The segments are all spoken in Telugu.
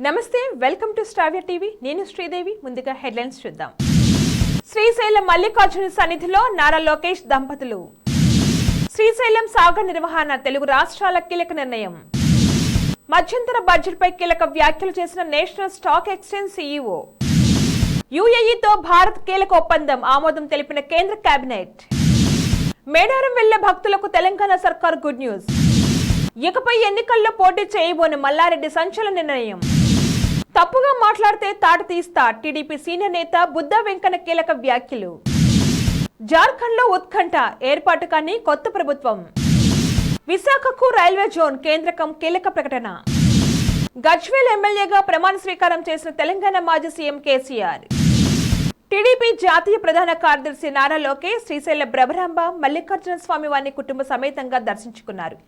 నమస్తే, వెల్కమ్ టు స్టావ్య టీవీ. నేను శ్రీదేవి. ముందుగా హెడ్లైన్స్ చూద్దాం. శ్రీశైలం మల్లికార్జున సన్నిధిలో నారా లోకేష్ దంపతులు. శ్రీశైలం సాగర్ నిర్వహణ తెలుగు రాష్ట్రాల కీలక నిర్ణయం. మధ్యంతర బడ్జెట్పై కీలక వ్యాఖ్యలు చేసిన నేషనల్ స్టాక్ ఎక్స్చేంజ్ సీఈఓ. యుఏఈతో భారత్ కీలక ఒప్పందం ఆమోదం తెలిపిన కేంద్ర కేబినెట్. మేడారం వెళ్లే భక్తులకు తెలంగాణ సర్కార్ గుడ్ న్యూస్. ఇకపై ఎన్నికల్లో పోటీ చేయబోని మల్లారెడ్డి సంచలన నిర్ణయం. తప్పుగా మాట్లాడితే తాట తీస్తా టీడీపీ సీనియర్ నేత బుద్ధా వెంకన్న కీలక వ్యాఖ్యలు. జార్ఖండ్ లో ఉత్కంఠ ఏర్పాటు కానీ కొత్త ప్రభుత్వం. విశాఖకు రైల్వే జోన్ కేంద్రకం కీలక ప్రకటన. గజ్వేల్ ఎమ్మెల్యేగా ప్రమాణ స్వీకారం చేసిన తెలంగాణ మాజీ సీఎం కేసీఆర్. టీడీపీ జాతీయ ప్రధాన కార్యదర్శి నారా లోకేష్ శ్రీశైల బ్రహ్మరాంబ మల్లికార్జున స్వామి వారిని కుటుంబ సమేతంగా దర్శించుకున్నారు.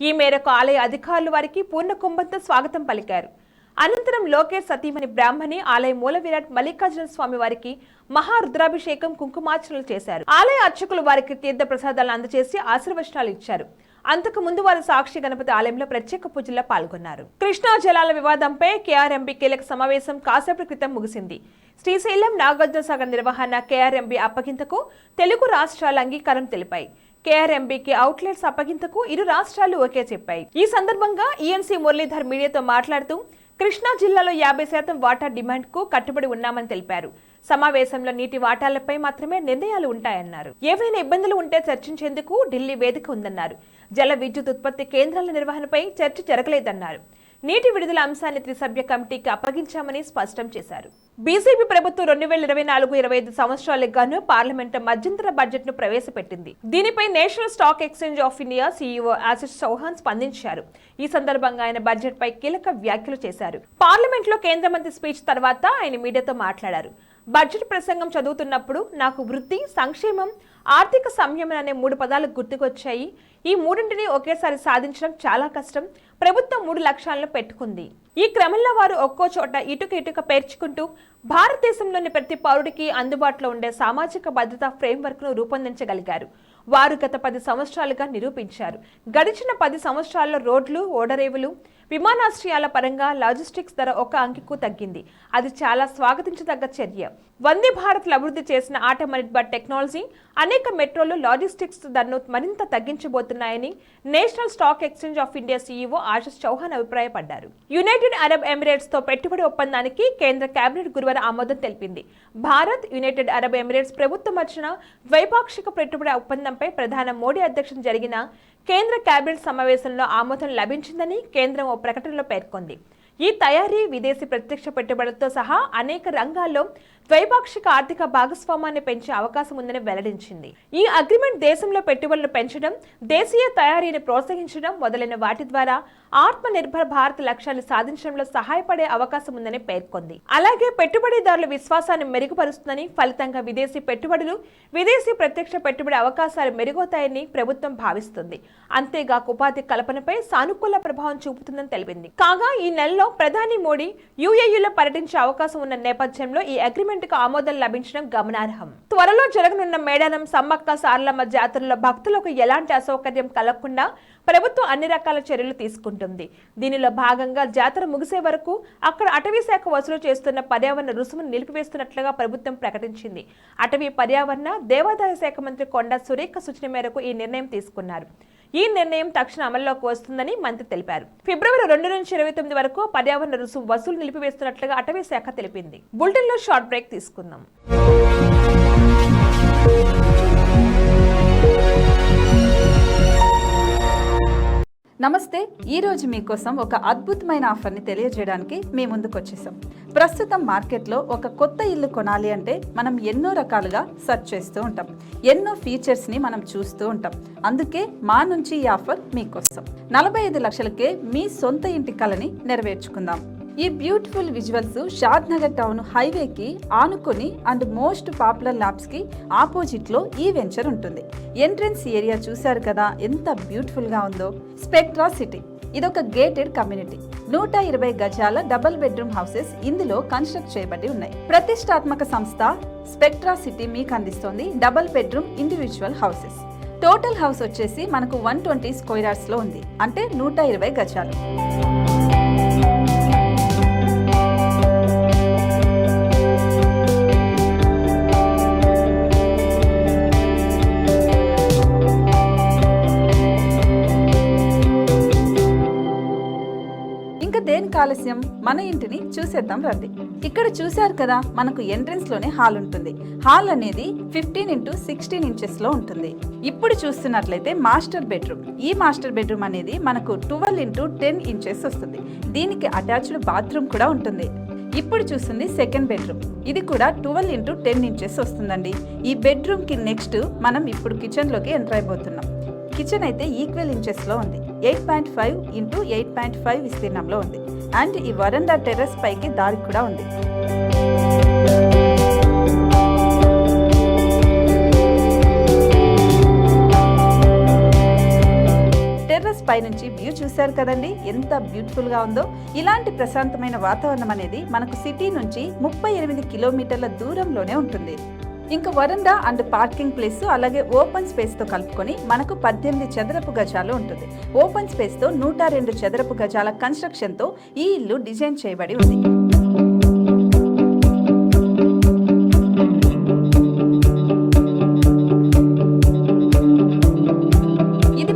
ఈ మేరకు ఆలయ అధికారులు వారికి పూర్ణ కుంభంతో స్వాగతం పలికారు. అనంతరం లోకేష్ సతీమణి బ్రాహ్మణి ఆలయ మూల విరాట్ మల్లికార్జున స్వామి వారికి మహారుద్రాభిషేకం కుంకుమార్చనలు చేశారు. ఆలయ అర్చకులు వారికి తీర్థ ప్రసాదాలను అందజేసి ఆశీర్వచనాలు ఇచ్చారు. అంతకు ముందు వారు సాక్షి గణపతి ఆలయంలో ప్రత్యేక పూజల్లో పాల్గొన్నారు. కృష్ణా జలాల వివాదంపై కేఆర్ఎంబీ కీలక సమావేశం కాసేపటి క్రితం ముగిసింది. శ్రీశైలం నాగార్జున సాగర్ నిర్వహణ కేఆర్ఎంబీ అప్పగింతకు తెలుగు రాష్ట్రాల అంగీకారం తెలిపాయి. కేఆర్ఎంబీకి అవుట్లెట్స్ అప్పగింతకు ఇరు రాష్ట్రాలు ఒకే చెప్పాయి. ఈ సందర్భంగా ఈఎన్సీ మురళీధర్ మీడియాతో మాట్లాడుతూ కృష్ణా జిల్లాలో 50% వాటా డిమాండ్ కు కట్టుబడి ఉన్నామని తెలిపారు. సమావేశంలో నీటి వాటాలపై మాత్రమే నిర్ణయాలు ఉంటాయన్నారు. ఏవైనా ఇబ్బందులు ఉంటే చర్చించేందుకు ఢిల్లీ వేదిక ఉందన్నారు. జల విద్యుత్ ఉత్పత్తి కేంద్రాల నిర్వహణపై చర్చ జరగలేదన్నారు. నీటి విడుదల అంశాన్ని త్రిసభ్య కమిటీకి అప్పగించామని స్పష్టం చేశారు. బీజేపీ ప్రభుత్వం 2024-25 సంవత్సరాలకు గాను పార్లమెంటు మధ్యంతర బడ్జెట్ ను ప్రవేశపెట్టింది. దీనిపై national stock exchange of India CEO Ashish Chauhan స్పందించారు. ఈ సందర్భంగా ఆయన బడ్జెట్ పై కీలక వ్యాఖ్యలు చేశారు. పార్లమెంట్ లో కేంద్ర మంత్రి స్పీచ్ తర్వాత ఆయన మీడియాతో మాట్లాడారు. బడ్జెట్ ప్రసంగం చదువుతున్నప్పుడు నాకు వృద్ధి, సంక్షేమం, ఆర్థిక సంయమనం అనే 3 పదాలు గుర్తుకొచ్చాయి. ఈ మూడింటిని ఒకేసారి సాధించడం చాలా కష్టం. ప్రభుత్వం 3 లక్ష్యాలను పెట్టుకుంది. ఈ క్రమంలో వారు ఒక్కో చోట ఇటుక పేర్చుకుంటూ భారతదేశంలోని ప్రతి పౌరుడికి అందుబాటులో ఉండే సామాజిక భద్రతా ఫ్రేమ్వర్క్ ను రూపొందించగలిగారు. వారు గత 10 సంవత్సరాలుగా నిరూపించారు. గడిచిన 10 సంవత్సరాల్లో రోడ్లు, ఓడరేవులు, విమానాశ్రయాల పరంగా లాజిస్టిక్స్ ధర 1 అంకెకు తగ్గింది. అది చాలా స్వాగతించదగ్గ చర్య. వందే భారత్ అభివృద్ధి చేసిన ఆటోమేటిక్ టెక్నాలజీ అనేక మెట్రోలు లాజిస్టిక్స్ ధరను మరింత తగ్గించబోతున్నాయని national stock exchange of India CEO Ashish Chauhan అభిప్రాయపడ్డారు. యునైటెడ్ అరబ్ ఎమిరేట్స్ తో పెట్టుబడి ఒప్పందానికి కేంద్ర కేబినెట్ గురువారం ఆమోదం తెలిపింది. భారత్, యునైటెడ్ అరబ్ ఎమిరేట్స్ ప్రభుత్వం మధ్యన ద్వైపాక్షిక పెట్టుబడి ఒప్పందంపై ప్రధాని మోడీ అధ్యక్షతన జరిగిన కేంద్ర కేబినెట్ సమావేశంలో ఆమోదం లభించిందని కేంద్రం ఓ ప్రకటనలో పేర్కొంది. ఈ తయారీ, విదేశీ ప్రత్యక్ష పెట్టుబడులతో సహా అనేక రంగాల్లో ద్వైపాక్షిక ఆర్థిక భాగస్వామ్యాన్ని పెంచే అవకాశం ఉందని వెల్లడించింది. ఈ అగ్రిమెంట్ దేశంలో పెట్టుబడులు పెంచడం, దేశీయ తయారీని ప్రోత్సహించడం మొదలైన వాటి ద్వారా ఆత్మ నిర్భర్ భారత్ లక్ష్యాన్ని సాధించడంలో సహాయపడే అవకాశం ఉందని పేర్కొంది. అలాగే పెట్టుబడిదారుల విశ్వాసాన్ని మెరుగుపరుస్తుందని, ఫలితంగా విదేశీ పెట్టుబడులు, విదేశీ ప్రత్యక్ష పెట్టుబడి అవకాశాలు మెరుగవుతాయని ప్రభుత్వం భావిస్తుంది. అంతేగాక ఉపాధి కల్పనపై సానుకూల ప్రభావం చూపుతుందని తెలిపింది. కాగా ఈ నెలలో ప్రధాని మోడీ యుఏఈలో పర్యటించే అవకాశం ఉన్న నేపథ్యంలో ఈ అగ్రిమెంట్ కు ఆమోదం లభించడం గమనార్హం. త్వరలో జరగనున్న మేడారం సమ్మక్క సారలమ్మ జాతరలో భక్తులకు ఎలాంటి అసౌకర్యం కలగకుండా ప్రభుత్వం అన్ని రకాల చర్యలు తీసుకుంటుంది. దీనిలో భాగంగా జాతర ముగిసే వరకు అక్కడ అటవీ శాఖ వసూలు చేస్తున్న పర్యావరణ రుసుమును నిలిపివేస్తున్నట్లుగా ప్రభుత్వం ప్రకటించింది. అటవీ, పర్యావరణ, దేవాదాయ శాఖ మంత్రి కొండా సురేఖ సూచన మేరకు ఈ నిర్ణయం తీసుకున్నారు. ఈ నిర్ణయం తక్షణ అమల్లోకి వస్తుందని మంత్రి తెలిపారు. ఫిబ్రవరి 2 నుంచి 29 వరకు పర్యావరణ రుసుము వసూలు నిలిపివేస్తున్నట్లుగా అటవీ శాఖ తెలిపింది. బులెటిన్ లో షార్ట్ బ్రేక్ తీసుకుందాం. నమస్తే. ఈరోజు మీకోసం ఒక అద్భుతమైన ఆఫర్ని తెలియజేయడానికి మీ ముందుకు వచ్చేసాం. ప్రస్తుతం మార్కెట్లో ఒక కొత్త ఇల్లు కొనాలి అంటే మనం ఎన్నో రకాలుగా సెర్చ్ చేస్తూ ఉంటాం. ఎన్నో ఫీచర్స్ని మనం చూస్తూ ఉంటాం. అందుకే మా నుంచి ఈ ఆఫర్ మీకోసం. 45 లక్షలకే మీ సొంత ఇంటి కలని నెరవేర్చుకుందాం. ఈ బ్యూటిఫుల్ విజువల్స్ షాద్ నగర్ టౌన్ హైవేకి ఆనుకొని అండ్ మోస్ట్ పాపులర్ ల్యాబ్స్ కి ఆపోజిట్ లో ఈ వెంచర్ ఉంటుంది. ఎంట్రన్స్ ఏరియా చూశారు కదా ఎంత బ్యూటిఫుల్ గా ఉందో. స్పెక్ట్రా సిటీ ఇదొక గేటెడ్ కమ్యూనిటీ. 120 గజాల డబుల్ బెడ్రూమ్ హౌసెస్ ఇందులో కన్స్ట్రక్ట్ చేయబడి ఉన్నాయి. ప్రతిష్టాత్మక సంస్థ స్పెక్ట్రా సిటీ మీకు అందిస్తోంది double bedroom individual houses. Total house వచ్చేసి మనకు 120 స్క్వేర్ యార్డ్స్ లో ఉంది, అంటే 120 గజాలు. ఇంకెందుకు ఆలస్యం, మన ఇంటిని చూసేద్దాం రండి. ఇక్కడ చూశారు కదా, మనకు ఎంట్రన్స్ లోనే హాల్ ఉంటుంది. హాల్ అనేది 15x16 ఇంచెస్ లో ఉంటుంది. ఇప్పుడు చూస్తున్నట్లయితే మాస్టర్ బెడ్రూమ్. ఈ మాస్టర్ బెడ్రూమ్ అనేది మనకు 12x10 ఇంచెస్ వస్తుంది. దీనికి అటాచ్డ్ బాత్రూమ్ కూడా ఉంటుంది. ఇప్పుడు చూస్తుంది సెకండ్ బెడ్రూమ్. ఇది కూడా 12x10 ఇంచెస్ వస్తుందండి. ఈ బెడ్రూమ్ కి నెక్స్ట్ మనం ఇప్పుడు కిచెన్ లోకి ఎంటర్ అయిపోతున్నాం. కిచెన్ అయితే ఈక్వల్ ఇంచెస్ లో ఉంది. 8.5x8.5 విస్తీర్ణంలో ఉంది. అండ్ ఈ వరండా టెర్రస్ పైకి దారి కూడా ఉంది. టెర్రస్ పై నుంచి వ్యూ చూశారు కదండి, ఎంత బ్యూటిఫుల్ గా ఉందో. ఇలాంటి ప్రశాంతమైన వాతావరణం అనేది మనకు సిటీ నుంచి 38 కిలోమీటర్ల దూరంలోనే ఉంటుంది. ఇంకా వరండా అండ్ పార్కింగ్ ప్లేస్ అలాగే ఓపెన్ స్పేస్ తో కలుపుకొని మనకు 18 చదరపు గజాలు ఉంటుంది. ఓపెన్ స్పేస్ తో 102 చదరపు గజాల కన్స్ట్రక్షన్ తో ఈ ఇల్లు డిజైన్ చేయబడి ఉంది.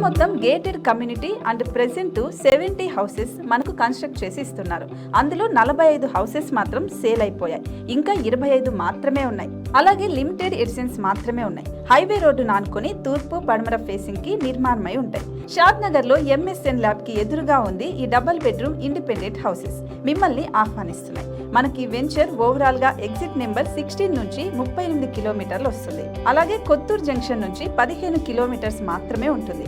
మొత్తం gated community and present 70 houses మనకు కన్స్ట్రక్ట్ చేసి ఇస్తున్నారు. అందులో 45 హౌసెస్ మాత్రం సేల్ అయిపోయాయి. ఇంకా 25 మాత్రమే ఉన్నాయి. అలాగే లిమిటెడ్ ఎడిషన్స్ మాత్రమే ఉన్నాయి. హైవే రోడ్డు నానుకొని తూర్పు పడమర ఫేసింగ్ కి నిర్మాణమై ఉంటాయి. షాద్ నగర్ లో ఎంఎస్ఎన్ ల్యాబ్ కి ఎదురుగా ఉంది ఈ డబుల్ బెడ్రూమ్ ఇండిపెండెంట్ హౌసెస్. మిమ్మల్ని ఆహ్వానిస్తున్నాయి. మనకి వెంచర్ ఓవరాల్ గా ఎగ్జిట్ నెంబర్ 16 నుంచి 38 కిలోమీటర్లు వస్తుంది. అలాగే కొత్తూరు జంక్షన్ నుంచి 15 కిలోమీటర్స్ మాత్రమే ఉంటుంది.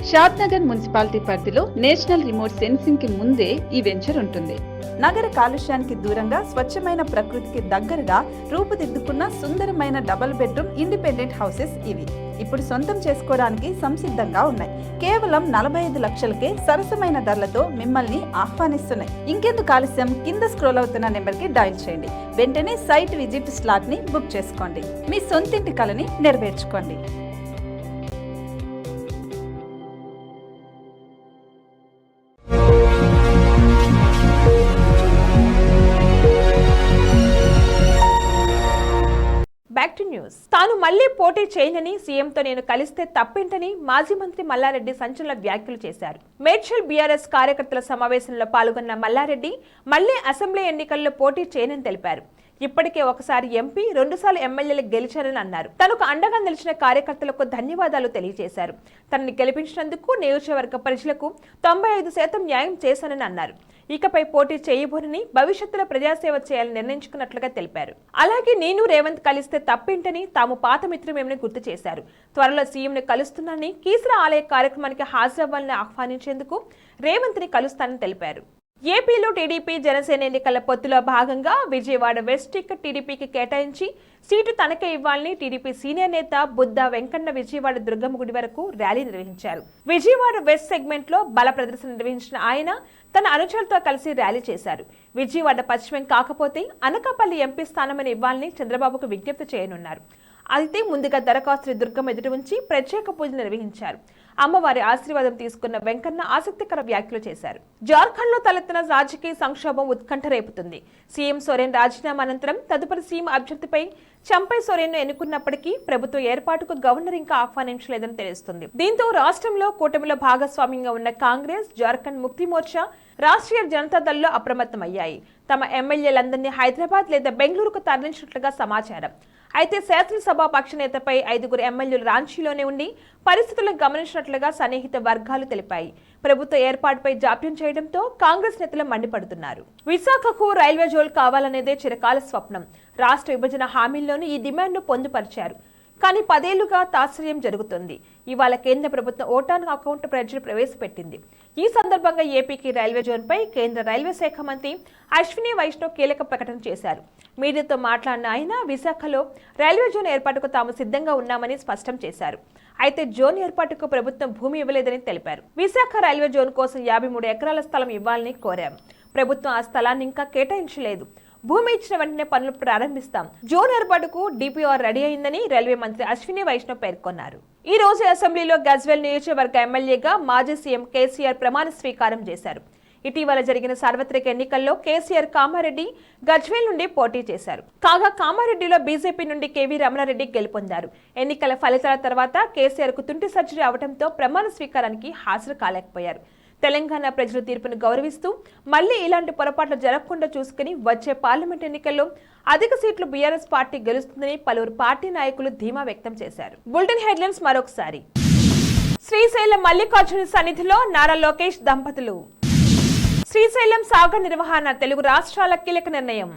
షాద్ నగర్ మున్సిపాలిటీ పరిధిలో నేషనల్ రిమోట్ సెన్సింగ్ కి ముందే ఈ వెంచర్ ఉంటుంది. నగర కాలుష్యానికి దూరంగా స్వచ్ఛమైన ప్రకృతికి దగ్గరగా రూపుదిద్దుకున్న సుందరమైన డబుల్ బెడ్రూమ్ ఇండిపెండెంట్ హౌసెస్ ఇవి. ఇప్పుడు సొంతం చేసుకోవడానికి సంసిద్ధంగా ఉన్నాయి. కేవలం 45 లక్షలకే సరసమైన ధరలతో మిమ్మల్ని ఆహ్వానిస్తున్నాయి. ఇంకెందుకు ఆలస్యం, కింద స్క్రోల్ అవుతున్న నెంబర్ కి డయల్ చేయండి. వెంటనే సైట్ విజిట్ స్లాట్ ని బుక్ చేసుకోండి. మీ సొంతింటి కలని నెరవేర్చుకోండి. Back to news. తాను మళ్లీ పోటీ చేయనని, సీఎంతో నేను కలిస్తే తప్పేంటని మాజీ మంత్రి మల్లారెడ్డి సంచలన వ్యాఖ్యలు చేశారు. మేడ్చల్ బీఆర్ఎస్ కార్యకర్తల సమావేశంలో పాల్గొన్న మల్లారెడ్డి మళ్లీ అసెంబ్లీ ఎన్నికల్లో పోటీ చేయనని తెలిపారు. ఇప్పటికే ఒకసారి ఎంపీ, 2 సార్లు ఎమ్మెల్యేలు గెలిచారని అన్నారు. తనకు అండగా నిలిచిన కార్యకర్తలకు ధన్యవాదాలు తెలియజేశారు. తనని గెలిపించినందుకు నియోజకవర్గ ప్రజలకు 95% న్యాయం చేశానని అన్నారు. ఇకపై పోటీ చేయబోనని, భవిష్యత్తులో ప్రజాసేవ చేయాలని నిర్ణయించుకున్నట్లుగా తెలిపారు. అలాగే నేను రేవంత్ కలిస్తే తప్పేంటని, తాము పాత మిత్రమేమని గుర్తు చేశారు. త్వరలో సీఎంని కలుస్తున్నానని, కీసర ఆలయ కార్యక్రమానికి హాజరవ్వాలని ఆహ్వానించేందుకు రేవంత్ ని కలుస్తానని తెలిపారు. ఏపీలో టీడీపీ జనసేన ఎన్నికల పొత్తులో భాగంగా విజయవాడ వెస్ట్ టికెట్ టీడీపీకి కేటాయించి సీటు తనకే ఇవ్వాలని టీడీపీ సీనియర్ నేత బుద్ధ వెంకన్న విజయవాడ దుర్గమ్మ గుడి వరకు ర్యాలీ నిర్వహించారు. విజయవాడ వెస్ట్ సెగ్మెంట్ లో బల ప్రదర్శన నిర్వహించిన ఆయన తన అనుచరులతో కలిసి ర్యాలీ చేశారు. విజయవాడ పశ్చిమం కాకపోతే అనకాపల్లి ఎంపీ స్థానమని ఇవ్వాలని చంద్రబాబుకు విజ్ఞప్తి చేయనున్నారు. అయితే ముందుగా దరఖాస్తు దుర్గమ్మ ఎదుటి ఉంచి ప్రత్యేక పూజలు నిర్వహించారు. అమ్మవారి ఆశీర్వాదం తీసుకున్న వెంకన్న ఆసక్తికర వ్యాఖ్యలు చేశారు. జార్ఖండ్ లో తలెత్తిన రాజకీయ సంక్షోభం ఉత్కంఠ రేపుతుంది. సీఎం సోరెన్ రాజీనామా అనంతరం తదుపరి సీఎం అభ్యర్థిపై చంపై సోరెన్ను ఎన్నుకున్నప్పటికీ ప్రభుత్వ ఏర్పాటుకు గవర్నర్ ఇంకా ఆహ్వానించలేదని తెలుస్తుంది. దీంతో రాష్ట్రంలో కూటమిలో భాగస్వామ్యంగా ఉన్న కాంగ్రెస్, జార్ఖండ్ ముక్తి మోర్చా, రాష్ట్రీయ జనతాదళ్లో అప్రమత్తమయ్యాయి. తమ ఎమ్మెల్యేలందరినీ హైదరాబాద్ లేదా బెంగళూరుకు తరలించినట్లుగా సమాచారం. అయితే శాసనసభ పక్ష నేతపై 5 ఎమ్మెల్యేలు రాంచీలోనే ఉండి పరిస్థితులను గమనించినట్లుగా సన్నిహిత వర్గాలు తెలిపాయి. ప్రభుత్వ ఏర్పాటుపై జాప్యం చేయడంతో కాంగ్రెస్ నేతలు మండిపడుతున్నారు. విశాఖకు రైల్వే జోన్ కావాలనేదే చిరకాల స్వప్నం. రాష్ట్ర విభజన హామీల్లోనూ ఈ డిమాండ్ను పొందుపరిచారు. కానీ 10 ఏళ్లుగా తాత్సర్యం జరుగుతుంది. ఇవాళ కేంద్ర ప్రభుత్వం ఓటాన్ అకౌంట్ ప్రజలు ప్రవేశపెట్టింది. ఈ సందర్భంగా ఏపీకి రైల్వే జోన్పై కేంద్ర రైల్వే శాఖ మంత్రి అశ్విని వైష్ణవ్ కీలక ప్రకటన చేశారు. మీడియాతో మాట్లాడిన ఆయన విశాఖలో రైల్వే జోన్ ఏర్పాటుకు తాము సిద్ధంగా ఉన్నామని స్పష్టం చేశారు. అయితే జోన్ ఏర్పాటుకు ప్రభుత్వం భూమి ఇవ్వలేదని తెలిపారు. విశాఖ రైల్వే జోన్ కోసం 53 ఎకరాల స్థలం ఇవ్వాలని కోరాం. ప్రభుత్వం ఆ స్థలాన్ని ఇంకా కేటాయించలేదు. భూమి ఇచ్చిన వెంటనే పనులు ప్రారంభిస్తాం. జోన్ ఏర్పాటుకు డిపిఆర్ రెడీ అయిందని రైల్వే మంత్రి అశ్విని వైష్ణవ్ పేర్కొన్నారు. ఈ రోజు అసెంబ్లీలో గజ్వేల్ నియోజకవర్గ ఎమ్మెల్యేగా మాజీ సీఎం కేసీఆర్ ప్రమాణ స్వీకారం చేశారు. ఇటీవల జరిగిన సార్వత్రిక ఎన్నికల్లో కేసీఆర్ కామారెడ్డి, గజ్వేల్ నుండి పోటీ చేశారు. కాగా కామారెడ్డిలో బీజేపీ నుండి కేవీ రమణారెడ్డి గెలుపొందారు. ఎన్నికల ఫలితాల తర్వాత కేసీఆర్ కు తుంటి సర్జరీ అవడంతో ప్రమాణ స్వీకారానికి హాజరు కాలేకపోయారు. తెలంగాణ ప్రజల తీర్పును గౌరవిస్తూ మళ్లీ ఇలాంటి పొరపాట్లు జరగకుండా చూసుకుని వచ్చే పార్లమెంట్ ఎన్నికల్లో అధిక సీట్లు బీఆర్ఎస్ పార్టీ గెలుస్తుందని పలువురు పార్టీ నాయకులు ధీమా వ్యక్తం చేశారు. బులెటిన్ హెడ్లైన్స్ మరొకసారి. శ్రీశైలం మల్లికార్జున సన్నిధిలో నారా లోకేష్ దంపతులు. శ్రీశైలం సాగర్ నిర్వహణ తెలుగు రాష్ట్రాల కీలక నిర్ణయం.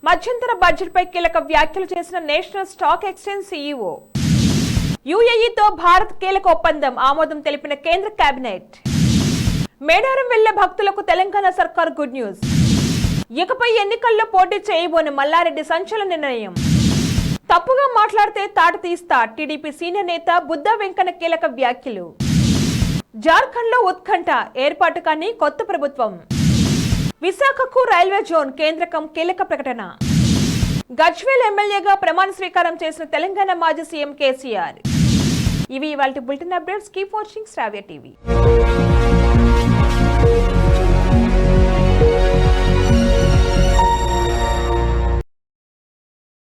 మధ్యంతర బడ్జెట్పై కీలక వ్యాఖ్యలు చేసిన నేషనల్ స్టాక్ ఎక్స్చేంజ్ సీఈఓ. యుఏఈతో భారత్ కీలక ఒప్పందం ఆమోదం తెలిపిన కేంద్ర కేబినెట్. మేడారం వెళ్లే భక్తులకు తెలంగాణ సర్కార్ గుడ్ న్యూస్. ఇకపై ఎన్నికల్లో పోటీ చేయబోని మల్లారెడ్డి సంచలన నిర్ణయం. తప్పుగా మాట్లాడితే తాట తీస్తా టీడీపీ సీనియర్ నేత బుద్ధ వెంకన్న కీలక వ్యాఖ్యలు. జార్ఖండ్ లో ఉత్కంఠ ఏర్పాటు కాని కొత్త ప్రభుత్వం. విశాఖకు రైల్వే జోన్ కేంద్రకం కీలక ప్రకటన. గజ్వేల్ ఎమ్మెల్యేగా ప్రమాణ స్వీకారం చేసిన తెలంగాణ మాజీ సీఎం కేసీఆర్. ఇవి ఇవాల్టి బులెటిన్ అప్డేట్స్. కీప్ వాచింగ్ శ్రావ్య టీవీ.